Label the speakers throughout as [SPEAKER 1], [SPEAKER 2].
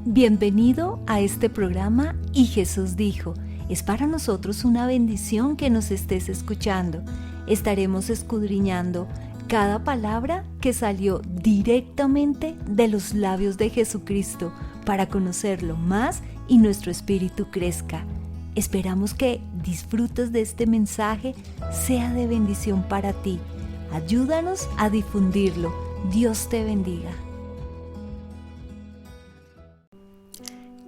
[SPEAKER 1] Bienvenido a este programa Y Jesús dijo. Es para nosotros una bendición que nos estés escuchando. Estaremos escudriñando cada palabra que salió directamente de los labios de Jesucristo para conocerlo más y nuestro espíritu crezca. Esperamos que disfrutes de este mensaje, sea de bendición para ti. Ayúdanos a difundirlo. Dios te bendiga.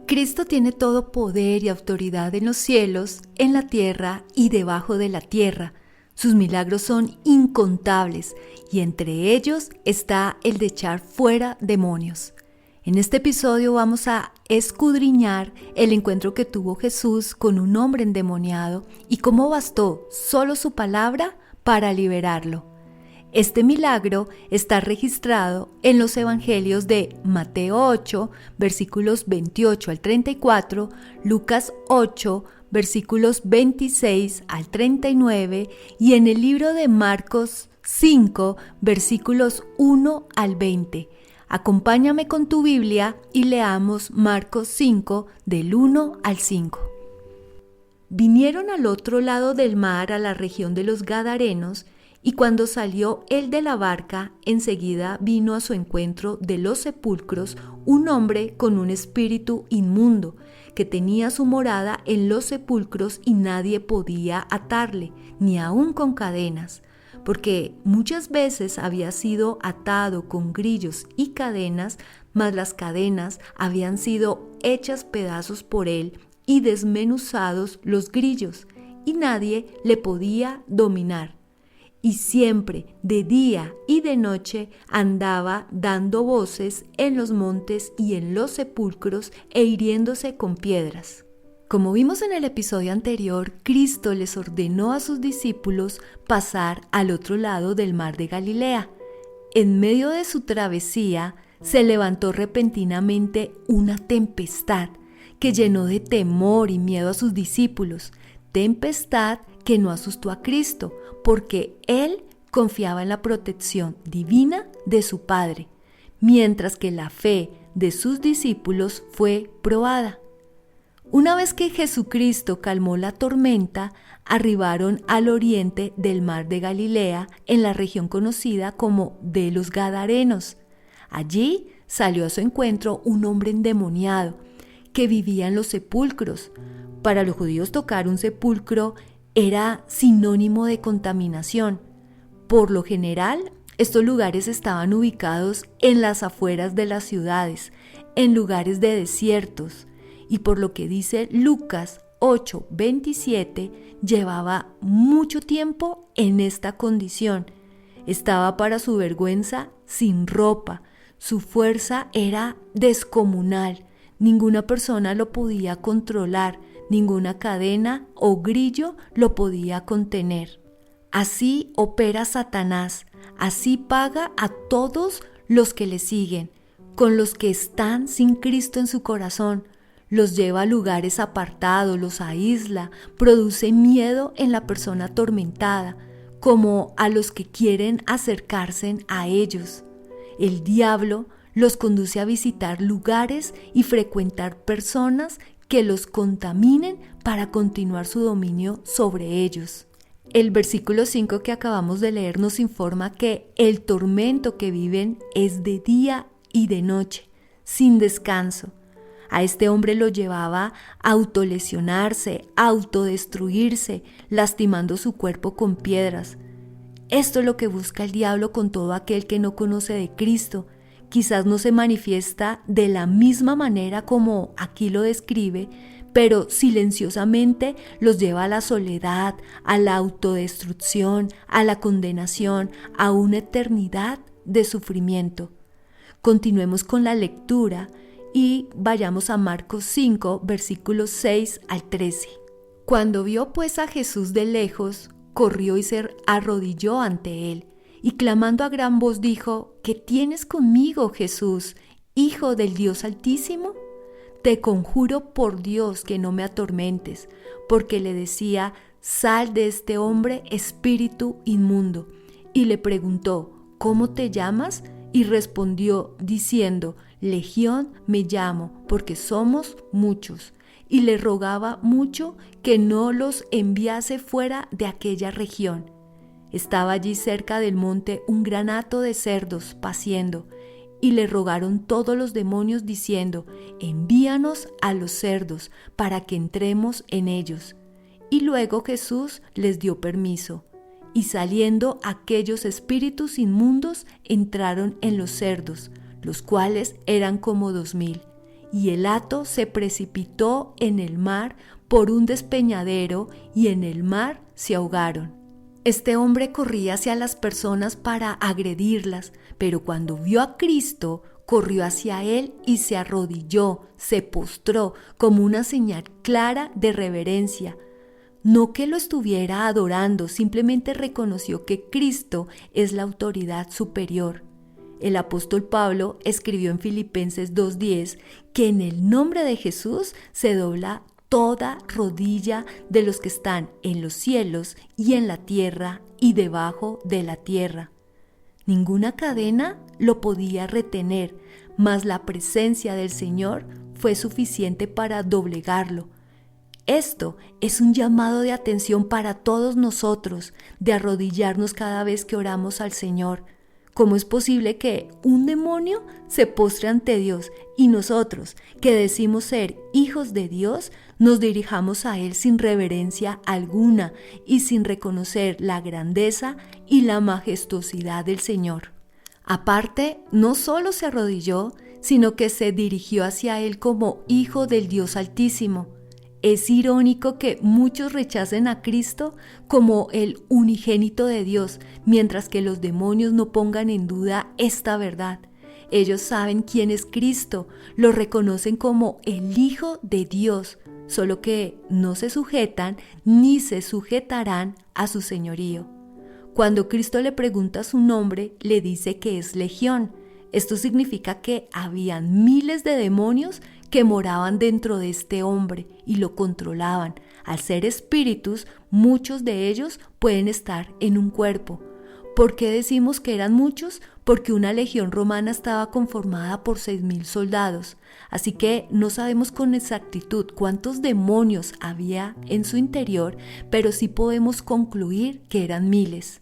[SPEAKER 1] Cristo tiene todo poder y autoridad en los cielos, en la tierra y debajo de la tierra. Sus milagros son incontables y entre ellos está el de echar fuera demonios. En este episodio vamos a escudriñar el encuentro que tuvo Jesús con un hombre endemoniado y cómo bastó solo su palabra para liberarlo. Este milagro está registrado en los evangelios de Mateo 8, versículos 28 al 34, Lucas 8, versículos 26 al 39 y en el libro de Marcos 5, versículos 1 al 20. Acompáñame con tu Biblia y leamos Marcos 5, del 1 al 5. Vinieron al otro lado del mar a la región de los Gadarenos, y cuando salió él de la barca, enseguida vino a su encuentro de los sepulcros un hombre con un espíritu inmundo, que tenía su morada en los sepulcros y nadie podía atarle, ni aun con cadenas, porque muchas veces había sido atado con grillos y cadenas, mas las cadenas habían sido hechas pedazos por él y desmenuzados los grillos, y nadie le podía dominar. Y siempre, de día y de noche, andaba dando voces en los montes y en los sepulcros e hiriéndose con piedras. Como vimos en el episodio anterior, Cristo les ordenó a sus discípulos pasar al otro lado del mar de Galilea. En medio de su travesía, se levantó repentinamente una tempestad que llenó de temor y miedo a sus discípulos. Tempestad que no asustó a Cristo, porque Él confiaba en la protección divina de su Padre, mientras que la fe de sus discípulos fue probada. Una vez que Jesucristo calmó la tormenta, arribaron al oriente del mar de Galilea, en la región conocida como de los Gadarenos. Allí salió a su encuentro un hombre endemoniado que vivía en los sepulcros. Para los judíos tocar un sepulcro era sinónimo de contaminación. Por lo general, estos lugares estaban ubicados en las afueras de las ciudades, en lugares de desiertos, y por lo que dice Lucas 8:27, llevaba mucho tiempo en esta condición. Estaba para su vergüenza sin ropa, su fuerza era descomunal, ninguna persona lo podía controlar, ninguna cadena o grillo lo podía contener. Así opera Satanás, así paga a todos los que le siguen, con los que están sin Cristo en su corazón. Los lleva a lugares apartados, los aísla, produce miedo en la persona atormentada, como a los que quieren acercarse a ellos. El diablo los conduce a visitar lugares y frecuentar personas que los contaminen para continuar su dominio sobre ellos. El versículo 5 que acabamos de leer nos informa que el tormento que viven es de día y de noche, sin descanso. A este hombre lo llevaba a autolesionarse, a autodestruirse, lastimando su cuerpo con piedras. Esto es lo que busca el diablo con todo aquel que no conoce de Cristo. Quizás no se manifiesta de la misma manera como aquí lo describe, pero silenciosamente los lleva a la soledad, a la autodestrucción, a la condenación, a una eternidad de sufrimiento. Continuemos con la lectura y vayamos a Marcos 5, versículos 6 al 13. Cuando vio pues a Jesús de lejos, corrió y se arrodilló ante él. Y clamando a gran voz dijo: ¿Qué tienes conmigo, Jesús, Hijo del Dios Altísimo? Te conjuro por Dios que no me atormentes, porque le decía: sal de este hombre, espíritu inmundo. Y le preguntó: ¿cómo te llamas? y respondió diciendo: Legión me llamo, porque somos muchos. Y le rogaba mucho que no los enviase fuera de aquella región. Estaba allí cerca del monte un gran hato de cerdos paciendo, y le rogaron todos los demonios diciendo: Envíanos a los cerdos para que entremos en ellos. Y luego Jesús les dio permiso. Y saliendo aquellos espíritus inmundos entraron en los cerdos, los cuales eran como 2000. Y el hato se precipitó en el mar por un despeñadero y en el mar se ahogaron. Este hombre corría hacia las personas para agredirlas, pero cuando vio a Cristo, corrió hacia él y se arrodilló, se postró como una señal clara de reverencia. No que lo estuviera adorando, simplemente reconoció que Cristo es la autoridad superior. El apóstol Pablo escribió en Filipenses 2:10 que en el nombre de Jesús se dobla toda rodilla de los que están en los cielos y en la tierra y debajo de la tierra. Ninguna cadena lo podía retener, mas la presencia del Señor fue suficiente para doblegarlo. Esto es un llamado de atención para todos nosotros, de arrodillarnos cada vez que oramos al Señor. ¿Cómo es posible que un demonio se postre ante Dios y nosotros, que decimos ser hijos de Dios, nos dirijamos a Él sin reverencia alguna y sin reconocer la grandeza y la majestuosidad del Señor? Aparte, no solo se arrodilló, sino que se dirigió hacia Él como hijo del Dios Altísimo. Es irónico que muchos rechacen a Cristo como el unigénito de Dios, mientras que los demonios no pongan en duda esta verdad. Ellos saben quién es Cristo, lo reconocen como el Hijo de Dios, solo que no se sujetan ni se sujetarán a su señorío. Cuando Cristo le pregunta su nombre, le dice que es Legión. Esto significa que habían miles de demonios que moraban dentro de este hombre y lo controlaban. Al ser espíritus, muchos de ellos pueden estar en un cuerpo. ¿Por qué decimos que eran muchos? Porque una legión romana estaba conformada por 6,000 soldados. Así que no sabemos con exactitud cuántos demonios había en su interior, pero sí podemos concluir que eran miles.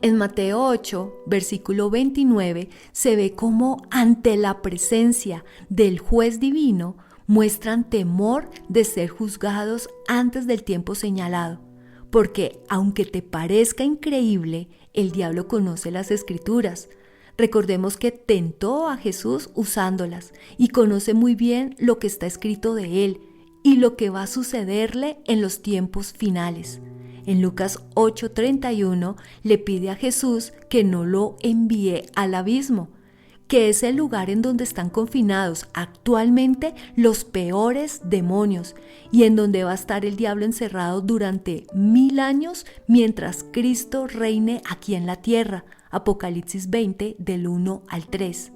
[SPEAKER 1] En Mateo 8, versículo 29, se ve cómo ante la presencia del juez divino muestran temor de ser juzgados antes del tiempo señalado. Porque aunque te parezca increíble, el diablo conoce las Escrituras. Recordemos que tentó a Jesús usándolas y conoce muy bien lo que está escrito de él y lo que va a sucederle en los tiempos finales. En Lucas 8:31 le pide a Jesús que no lo envíe al abismo, que es el lugar en donde están confinados actualmente los peores demonios y en donde va a estar el diablo encerrado durante 1000 años mientras Cristo reine aquí en la tierra. Apocalipsis 20 del 1 al 3.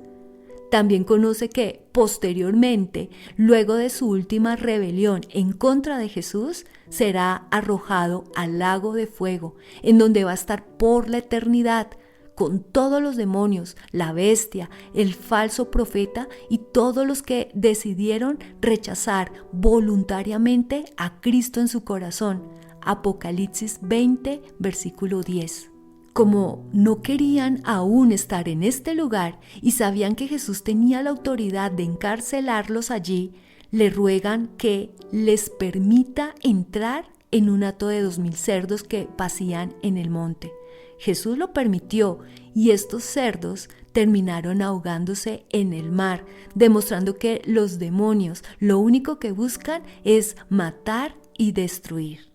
[SPEAKER 1] También conoce que posteriormente, luego de su última rebelión en contra de Jesús, será arrojado al lago de fuego, en donde va a estar por la eternidad con todos los demonios, la bestia, el falso profeta y todos los que decidieron rechazar voluntariamente a Cristo en su corazón. Apocalipsis 20, versículo 10. Como no querían aún estar en este lugar y sabían que Jesús tenía la autoridad de encarcelarlos allí, le ruegan que les permita entrar en un hato de 2,000 cerdos que pacían en el monte. Jesús lo permitió y estos cerdos terminaron ahogándose en el mar, demostrando que los demonios lo único que buscan es matar y destruir.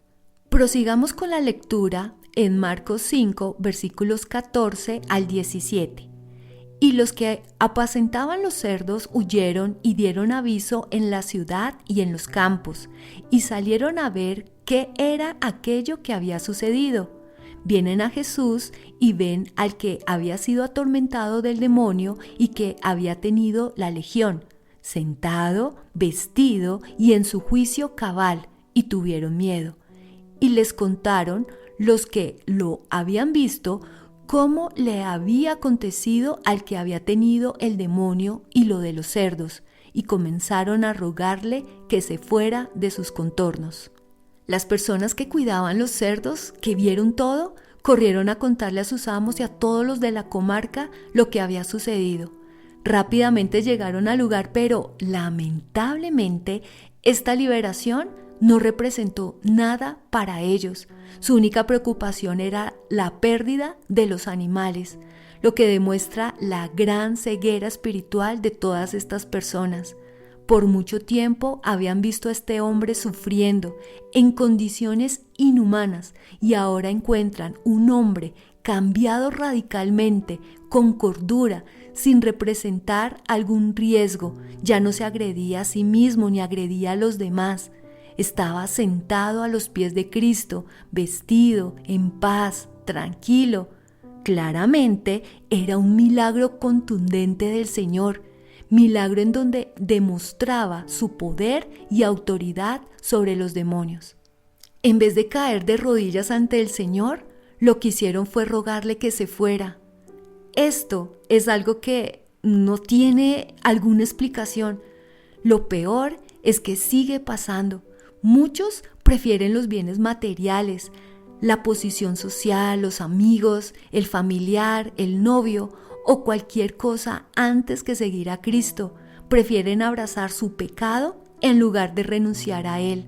[SPEAKER 1] Prosigamos con la lectura en Marcos 5, versículos 14 al 17. Y los que apacentaban los cerdos huyeron y dieron aviso en la ciudad y en los campos, y salieron a ver qué era aquello que había sucedido. Vienen a Jesús y ven al que había sido atormentado del demonio y que había tenido la legión, sentado, vestido y en su juicio cabal, y tuvieron miedo. Y les contaron los que lo habían visto cómo le había acontecido al que había tenido el demonio y lo de los cerdos, y comenzaron a rogarle que se fuera de sus contornos. Las personas que cuidaban los cerdos, que vieron todo, corrieron a contarle a sus amos y a todos los de la comarca lo que había sucedido. Rápidamente llegaron al lugar, pero lamentablemente esta liberación no representó nada para ellos. Su única preocupación era la pérdida de los animales, lo que demuestra la gran ceguera espiritual de todas estas personas. Por mucho tiempo habían visto a este hombre sufriendo en condiciones inhumanas y ahora encuentran un hombre cambiado radicalmente, con cordura, sin representar algún riesgo. Ya no se agredía a sí mismo ni agredía a los demás. Estaba sentado a los pies de Cristo, vestido, en paz, tranquilo. Claramente era un milagro contundente del Señor, milagro en donde demostraba su poder y autoridad sobre los demonios. En vez de caer de rodillas ante el Señor, lo que hicieron fue rogarle que se fuera. Esto es algo que no tiene alguna explicación. Lo peor es que sigue pasando. Muchos prefieren los bienes materiales, la posición social, los amigos, el familiar, el novio o cualquier cosa antes que seguir a Cristo. Prefieren abrazar su pecado en lugar de renunciar a él.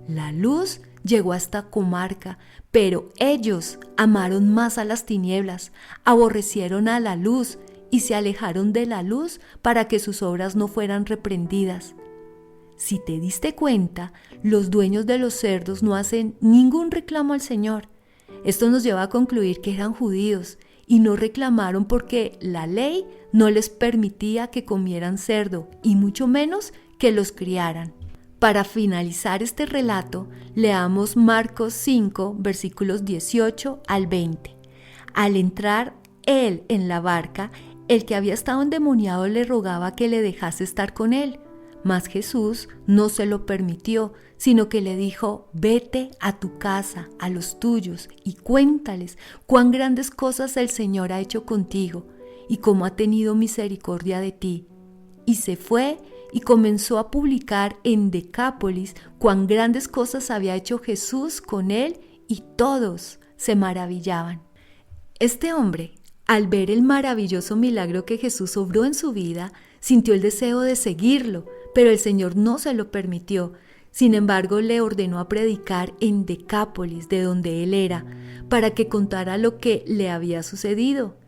[SPEAKER 1] La luz llegó a esta comarca, pero ellos amaron más a las tinieblas, aborrecieron a la luz y se alejaron de la luz para que sus obras no fueran reprendidas. Si te diste cuenta, los dueños de los cerdos no hacen ningún reclamo al Señor. Esto nos lleva a concluir que eran judíos y no reclamaron porque la ley no les permitía que comieran cerdo y mucho menos que los criaran. Para finalizar este relato, leamos Marcos 5, versículos 18 al 20. Al entrar él en la barca, el que había estado endemoniado le rogaba que le dejase estar con él. Mas Jesús no se lo permitió, sino que le dijo: vete a tu casa, a los tuyos, y cuéntales cuán grandes cosas el Señor ha hecho contigo, y cómo ha tenido misericordia de ti. Y se fue y comenzó a publicar en Decápolis cuán grandes cosas había hecho Jesús con él, y todos se maravillaban. Este hombre, al ver el maravilloso milagro que Jesús obró en su vida, sintió el deseo de seguirlo, pero el Señor no se lo permitió. Sin embargo, le ordenó a predicar en Decápolis, de donde él era, para que contara lo que le había sucedido.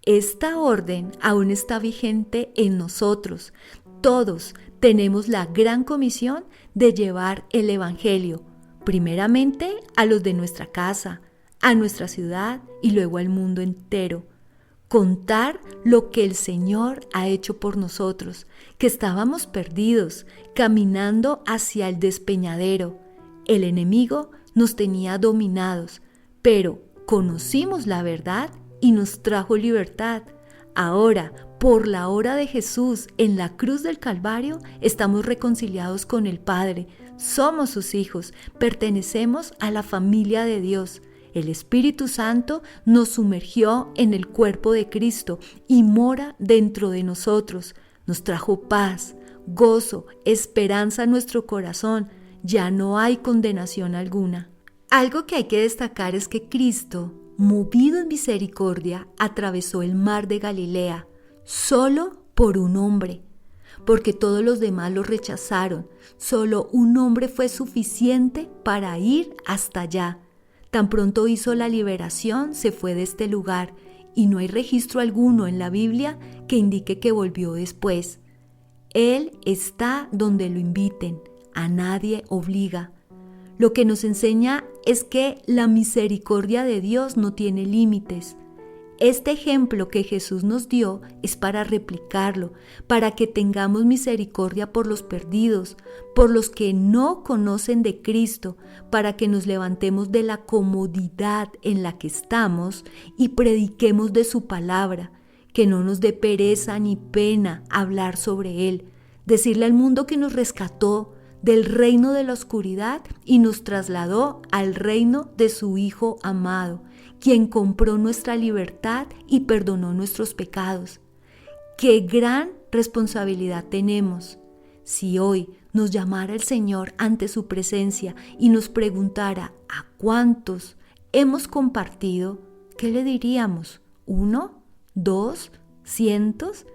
[SPEAKER 1] Esta orden aún está vigente en nosotros. Todos tenemos la gran comisión de llevar el Evangelio, primeramente a los de nuestra casa, a nuestra ciudad y luego al mundo entero. Contar lo que el Señor ha hecho por nosotros, que estábamos perdidos, caminando hacia el despeñadero. El enemigo nos tenía dominados, pero conocimos la verdad y nos trajo libertad. Ahora, por la obra de Jesús en la cruz del Calvario, estamos reconciliados con el Padre. Somos sus hijos, pertenecemos a la familia de Dios. El Espíritu Santo nos sumergió en el cuerpo de Cristo y mora dentro de nosotros. Nos trajo paz, gozo, esperanza a nuestro corazón. Ya no hay condenación alguna. Algo que hay que destacar es que Cristo, movido en misericordia, atravesó el mar de Galilea solo por un hombre, porque todos los demás lo rechazaron. Solo un hombre fue suficiente para ir hasta allá. Tan pronto hizo la liberación, se fue de este lugar y no hay registro alguno en la Biblia que indique que volvió después. Él está donde lo inviten, a nadie obliga. Lo que nos enseña es que la misericordia de Dios no tiene límites. Este ejemplo que Jesús nos dio es para replicarlo, para que tengamos misericordia por los perdidos, por los que no conocen de Cristo, para que nos levantemos de la comodidad en la que estamos y prediquemos de su palabra, que no nos dé pereza ni pena hablar sobre Él, decirle al mundo que nos rescató del reino de la oscuridad y nos trasladó al reino de su Hijo amado, quien compró nuestra libertad y perdonó nuestros pecados. ¡Qué gran responsabilidad tenemos! Si hoy nos llamara el Señor ante su presencia y nos preguntara a cuántos hemos compartido, ¿qué le diríamos? ¿1? ¿2? ¿Cientos?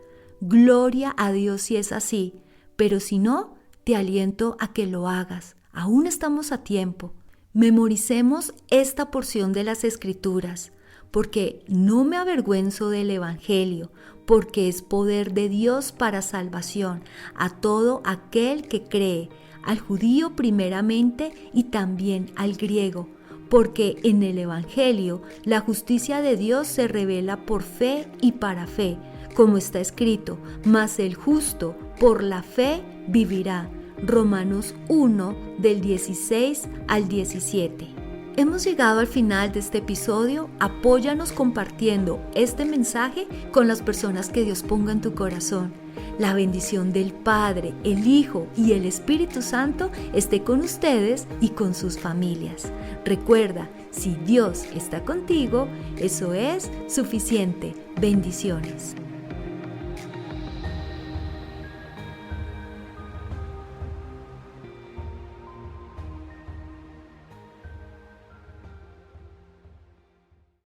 [SPEAKER 1] Gloria a Dios si es así, pero si no, te aliento a que lo hagas. Aún estamos a tiempo. Memoricemos esta porción de las Escrituras, porque no me avergüenzo del Evangelio, porque es poder de Dios para salvación a todo aquel que cree, al judío primeramente y también al griego, porque en el Evangelio la justicia de Dios se revela por fe y para fe, como está escrito, mas el justo por la fe vivirá. Romanos 1, del 16 al 17. Hemos llegado al final de este episodio. Apóyanos compartiendo este mensaje con las personas que Dios ponga en tu corazón. La bendición del Padre, el Hijo y el Espíritu Santo esté con ustedes y con sus familias. Recuerda, si Dios está contigo, eso es suficiente. Bendiciones.